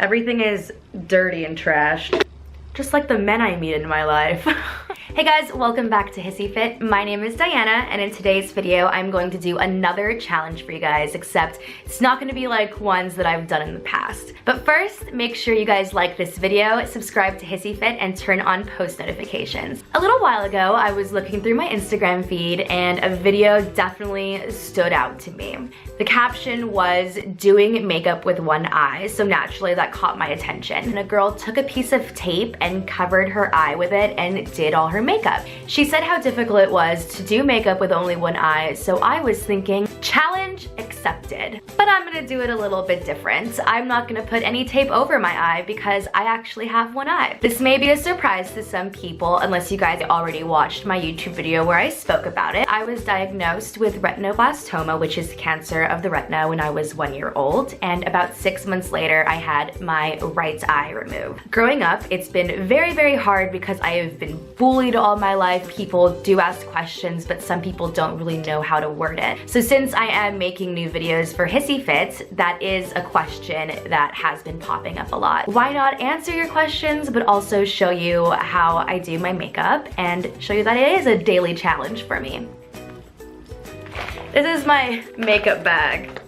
Everything is dirty and trashed. Just like the men I meet in my life. Hey guys, welcome back to HISSYFIT. My name is Diana, and in today's video, I'm going to do another challenge for you guys, except it's not gonna be like ones that I've done in the past. But first, make sure you guys like this video, subscribe to HISSYFIT, and turn on post notifications. A little while ago, I was looking through my Instagram feed, and a video definitely stood out to me. The caption was, doing makeup with one eye, so naturally that caught my attention. And a girl took a piece of tape and covered her eye with it and did all her makeup. She said how difficult it was to do makeup with only one eye, so I was thinking, challenge accepted. But I'm gonna do it a little bit different. I'm not gonna put any tape over my eye because I actually have one eye. This may be a surprise to some people unless you guys already watched my YouTube video where I spoke about it. I was diagnosed with retinoblastoma, which is cancer of the retina, when I was 1 year old, and about 6 months later I had my right eye removed. Growing up, it's been very, very hard because I have been bullied all my life. People do ask questions, but some people don't really know how to word it. So since I am making new videos for HISSYFIT, that is a question that has been popping up a lot. Why not answer your questions, but also show you how I do my makeup and show you that it is a daily challenge for me. This is my makeup bag.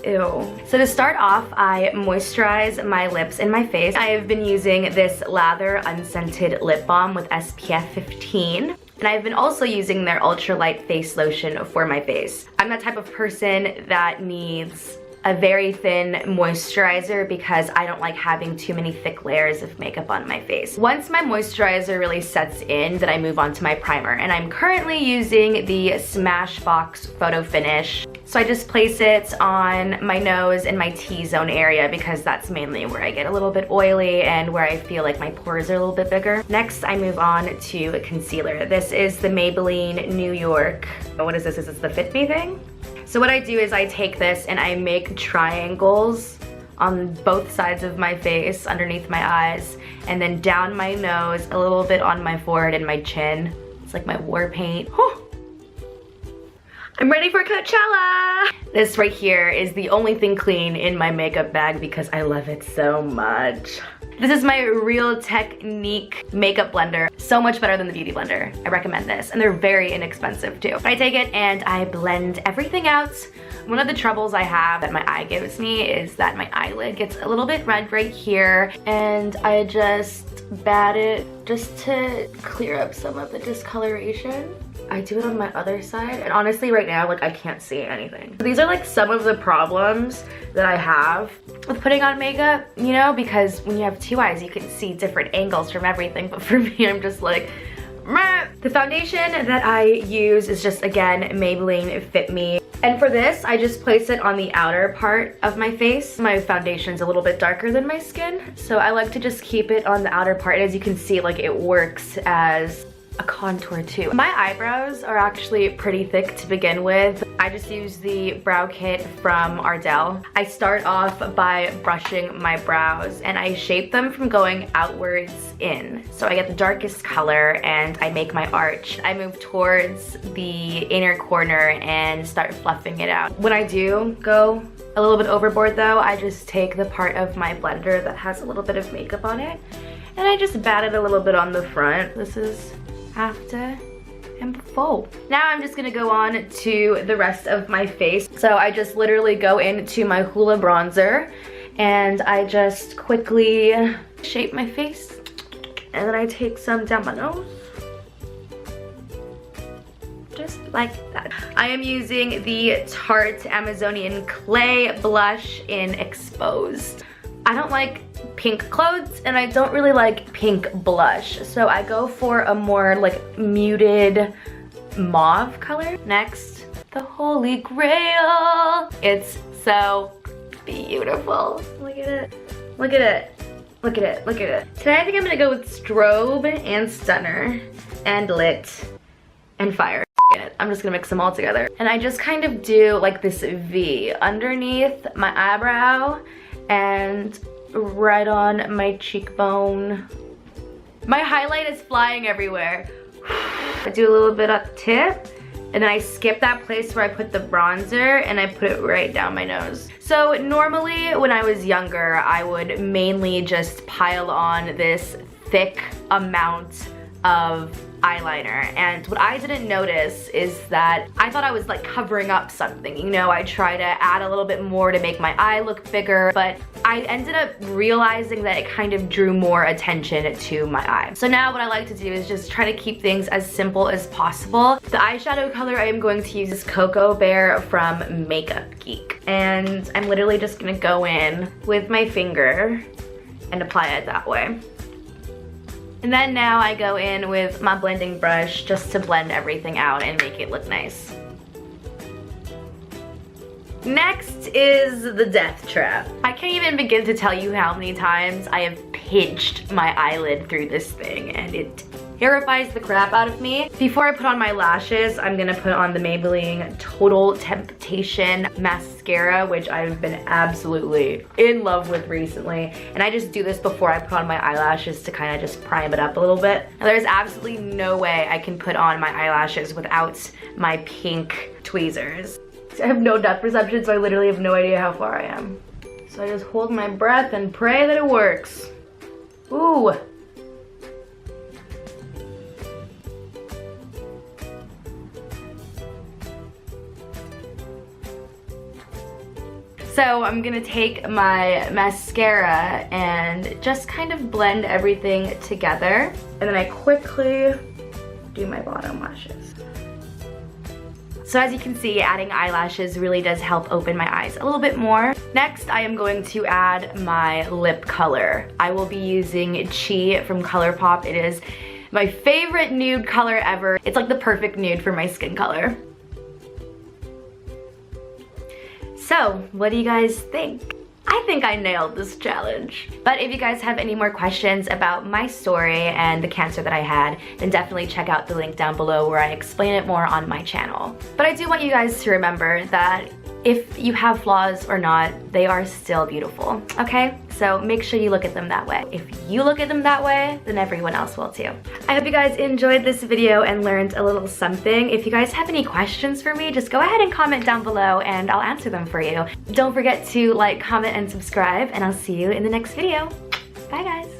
Ew. So to start off, I moisturize my lips and my face. I have been using this Lather Unscented Lip Balm with SPF 15. And I've been also using their ultralight face lotion for my face. I'm that type of person that needs a very thin moisturizer because I don't like having too many thick layers of makeup on my face. Once my moisturizer really sets in, then I move on to my primer. And I'm currently using the Smashbox Photo Finish. So I just place it on my nose and my T-zone area because that's mainly where I get a little bit oily and where I feel like my pores are a little bit bigger. Next, I move on to concealer. This is the Maybelline New York. What is this? Is this the Fit Me thing? So what I do is I take this and I make triangles on both sides of my face, underneath my eyes, and then down my nose, a little bit on my forehead and my chin. It's like my war paint. Whew. I'm ready for Coachella! This right here is the only thing clean in my makeup bag because I love it so much. This is my Real Technique makeup blender. So much better than the beauty blender. I recommend this, and they're very inexpensive too. I take it and I blend everything out. One of the troubles I have that my eye gives me is that my eyelid gets a little bit red right here, and I just bat it just to clear up some of the discoloration. I do it on my other side, and honestly right now, like, I can't see anything. These are like some of the problems that I have with putting on makeup, you know, because when you have two eyes, you can see different angles from everything, but for me, I'm just like, meh. The foundation that I use is just, again, Maybelline Fit Me. And for this, I just place it on the outer part of my face. My foundation's a little bit darker than my skin, so I like to just keep it on the outer part. And as you can see, like, it works as a contour too. My eyebrows are actually pretty thick to begin with. I just use the brow kit from Ardell. I start off by brushing my brows and I shape them from going outwards in. So I get the darkest color and I make my arch. I move towards the inner corner and start fluffing it out. When I do go a little bit overboard though, I just take the part of my blender that has a little bit of makeup on it and I just bat it a little bit on the front. This is after and before. Now I'm just gonna go on to the rest of my face. So I just literally go into my Hoola bronzer and I just quickly shape my face, and then I take some down my nose. Just like that. I am using the Tarte Amazonian Clay Blush in Exposed. I don't like pink clothes and I don't really like pink blush, so I go for a more like muted mauve color. Next, the Holy Grail. It's so beautiful. Look at it. Look at it. Look at it. Look at it. Today I think I'm gonna go with Strobe and Stunner and Lit and Fire. I'm just gonna mix them all together. And I just kind of do like this V underneath my eyebrow and right on my cheekbone. My highlight is flying everywhere. I do a little bit at the tip and then I skip that place where I put the bronzer and I put it right down my nose. So normally when I was younger, I would mainly just pile on this thick amount of eyeliner, and what I didn't notice is that I thought I was like covering up something, you know. I try to add a little bit more to make my eye look bigger, but I ended up realizing that it kind of drew more attention to my eye. So now what I like to do is just try to keep things as simple as possible. The eyeshadow color I am going to use is Cocoa Bear from Makeup Geek, and I'm literally just gonna go in with my finger and apply it that way. And then now I go in with my blending brush just to blend everything out and make it look nice. Next is the death trap. I can't even begin to tell you how many times I have pinched my eyelid through this thing, and it terrifies the crap out of me. Before I put on my lashes, I'm gonna put on the Maybelline Total Temptation mascara, which I've been absolutely in love with recently. And I just do this before I put on my eyelashes to kind of just prime it up a little bit. Now, there's absolutely no way I can put on my eyelashes without my pink tweezers. I have no depth perception, so I literally have no idea how far I am. So I just hold my breath and pray that it works. Ooh. So I'm gonna take my mascara and just kind of blend everything together. And then I quickly do my bottom lashes. So as you can see, adding eyelashes really does help open my eyes a little bit more. Next, I am going to add my lip color. I will be using Chi from ColourPop. It is my favorite nude color ever. It's like the perfect nude for my skin color. So, what do you guys think? I think I nailed this challenge. But if you guys have any more questions about my story and the cancer that I had, then definitely check out the link down below where I explain it more on my channel. But I do want you guys to remember that if you have flaws or not, they are still beautiful, okay? So make sure you look at them that way. If you look at them that way, then everyone else will too. I hope you guys enjoyed this video and learned a little something. If you guys have any questions for me, just go ahead and comment down below and I'll answer them for you. Don't forget to like, comment, and subscribe, and I'll see you in the next video. Bye guys.